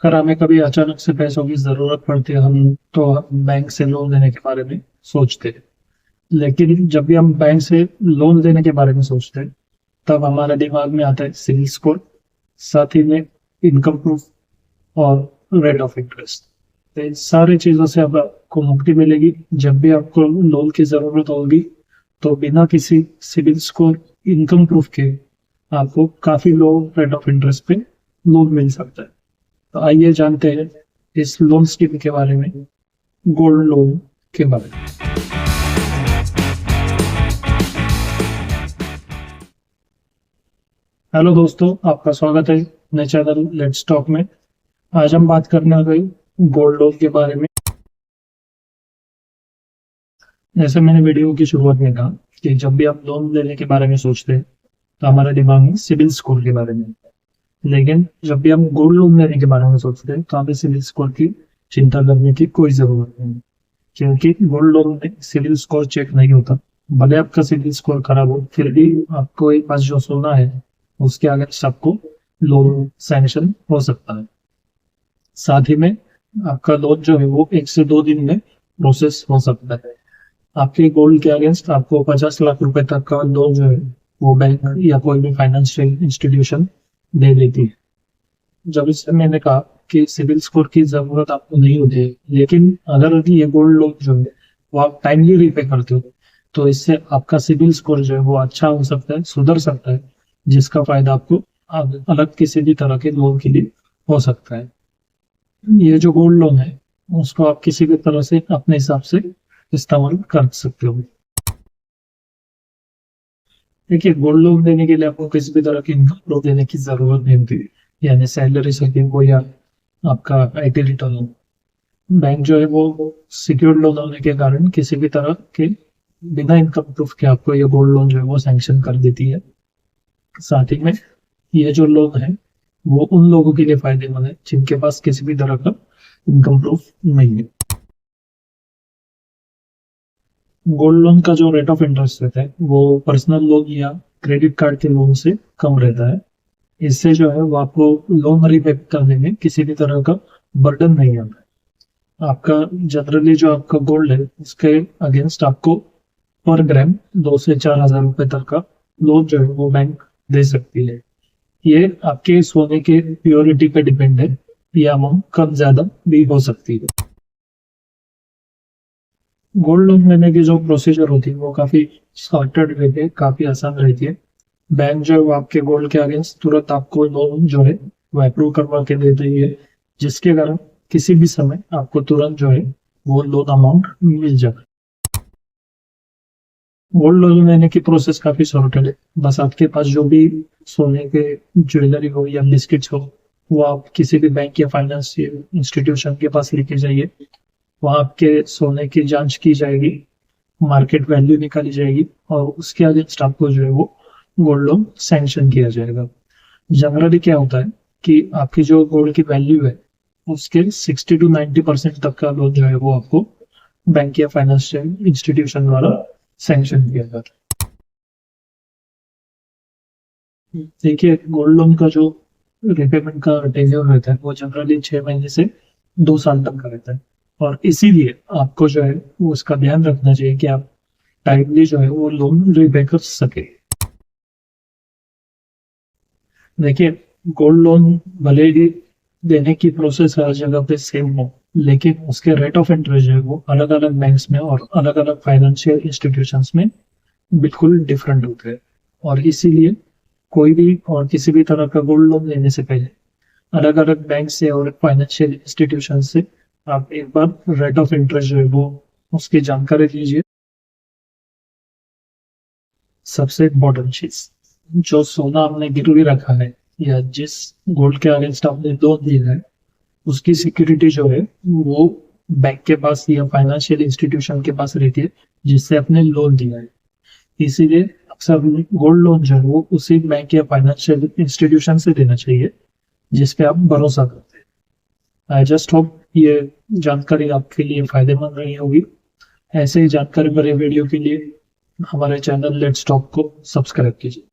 अगर हमें कभी अचानक से पैसों की जरूरत पड़ती है हम तो हम बैंक से लोन लेने के बारे में सोचते हैं। लेकिन जब भी हम बैंक से लोन लेने के बारे में सोचते हैं तब हमारे दिमाग में आता है सिविल स्कोर, साथ ही में इनकम प्रूफ और रेट ऑफ इंटरेस्ट। तो इन सारी चीजों से अब आपको मुक्ति मिलेगी। जब भी आपको लोन की जरूरत होगी तो बिना किसी सिविल स्कोर, इनकम प्रूफ के आपको काफी लो रेट ऑफ इंटरेस्ट पे लोन मिल सकता है। तो आइए जानते हैं इस लोन स्कीम के बारे में, गोल्ड लोन के बारे में। हेलो दोस्तों, आपका स्वागत है नए चैनल लेट्स टॉक में। आज हम बात करने वाले गोल्ड लोन के बारे में। जैसे मैंने वीडियो की शुरुआत में कहा कि जब भी आप लोन लेने के बारे में सोचते हैं तो हमारे दिमाग में सिविल स्कोर के बारे में आता है। लेकिन जब भी हम गोल्ड लोन लेने के बारे में सोचते हैं तो हमें सिविल स्कोर की चिंता करने की कोई जरूरत नहीं है, क्योंकि गोल्ड लोन में सिविल स्कोर चेक नहीं होता। भले आपका सिविल स्कोर खराब हो फिर भी आपको एक पास जो सोना है उसके अगेंस्ट आपको लोन सैंक्शन हो सकता है। साथ ही में आपका लोन जो है वो 1 से 2 दिन में प्रोसेस हो सकता है। आपके गोल्ड के अगेंस्ट आपको 50 लाख रुपए तक का लोन जो है वो बैंक या कोई भी फाइनेंशियल इंस्टीट्यूशन दे देती है। जब इससे मैंने कहा कि सिविल स्कोर की जरूरत आपको नहीं होती है, लेकिन अगर ये गोल्ड लोन जो है वो आप टाइमली रीपे करते हो तो इससे आपका सिविल स्कोर जो है वो अच्छा हो सकता है, सुधर सकता है, जिसका फायदा आपको अलग किसी भी तरह के लोन के लिए हो सकता है। ये जो गोल्ड लोन है उसको आप किसी भी तरह से अपने हिसाब से इस्तेमाल कर सकते हो। देखिए, गोल्ड लोन देने के लिए आपको किसी भी तरह की इनकम प्रूफ देने की जरूरत नहीं होती, यानी सैलरी सर्टिफिकेट हो या आपका आईटी रिटर्न हो। बैंक जो है वो सिक्योर्ड लोन होने के कारण किसी भी तरह के बिना इनकम प्रूफ के आपको ये गोल्ड लोन जो है वो सैंक्शन कर देती है। साथ ही में ये जो लोन है वो उन लोगों के लिए फायदेमंद है जिनके पास किसी भी तरह का इनकम प्रूफ नहीं है। गोल्ड लोन का जो रेट ऑफ इंटरेस्ट रहता है वो पर्सनल लोन या क्रेडिट कार्ड के लोन से कम रहता है। इससे जो है वो आपको लोन रीपे करने में किसी भी तरह का बर्डन नहीं आता है। आपका जनरली जो आपका गोल्ड है उसके अगेंस्ट आपको पर ग्राम 2 से 4 हजार रुपए तक का लोन जो है वो बैंक दे सकती है। ये आपके सोने के प्योरिटी पे डिपेंड है, ये अमाउंट कम ज्यादा भी हो सकती है। गोल्ड लोन लेने की जो प्रोसीजर होती है वो काफी सॉर्टेड रहती है, काफी आसान रहती है। बैंक जो है वो आपके गोल्ड के अगेंस्ट तुरंत आपको लोन जो है वो अप्रूव करवा के दे देती है, जिसके कारण किसी भी समय आपको तुरंत जो है वो लोन अमाउंट मिल जाए। गोल्ड लोन लेने की प्रोसेस काफी सॉर्टेड है। बस आपके पास जो भी सोने के ज्वेलरी हो या बिस्किट्स हो वो आप किसी भी बैंक या फाइनेंशियल इंस्टीट्यूशन के पास लेके जाइए। वहाँ आपके सोने की जांच की जाएगी, मार्केट वैल्यू निकाली जाएगी और उसके अगेंस्ट आपको जो है वो गोल्ड लोन सैंक्शन किया जाएगा। जनरली क्या होता है कि आपकी जो गोल्ड की वैल्यू है उसके 60 to 90% तक का लोन जो है वो आपको बैंक या फाइनेंशियल इंस्टीट्यूशन द्वारा सैंक्शन किया जाता है। देखिए, गोल्ड लोन का जो रिपेमेंट का टेन्योर रहता है वो जनरली 6 महीने से 2 साल तक का रहता है, और इसीलिए आपको जो है वो उसका ध्यान रखना चाहिए कि आप टाइमली जो है वो लोन रीपे कर सके। देखिए, गोल्ड लोन भले ही देने की प्रोसेस हर जगह पे सेम हो, लेकिन उसके रेट ऑफ इंटरेस्ट जो है वो अलग अलग बैंक्स में और अलग अलग फाइनेंशियल इंस्टीट्यूशंस में बिल्कुल डिफरेंट होते हैं। और इसीलिए कोई भी और किसी भी तरह का गोल्ड लोन लेने से पहले अलग अलग बैंक से और फाइनेंशियल इंस्टीट्यूशन से आप एक बार रेट ऑफ इंटरेस्ट जो है वो उसकी जानकारी लीजिए। सबसे इम्पोर्टेंट चीज, जो सोना आपने गिरवी रखा है या जिस गोल्ड के अगेंस्ट आपने लोन लिया है उसकी सिक्योरिटी जो है वो बैंक के पास या फाइनेंशियल इंस्टीट्यूशन के पास रहती है जिससे आपने लोन लिया है। इसीलिए अक्सर गोल्ड लोन जो है वो उसी बैंक या फाइनेंशियल इंस्टीट्यूशन से देना चाहिए जिस पे आप भरोसा करते हैं। आई जस्ट होप ये जानकारी आपके लिए फायदेमंद रही होगी। ऐसे ही जानकारी भरे वीडियो के लिए हमारे चैनल लेट्स टॉक को सब्सक्राइब कीजिए।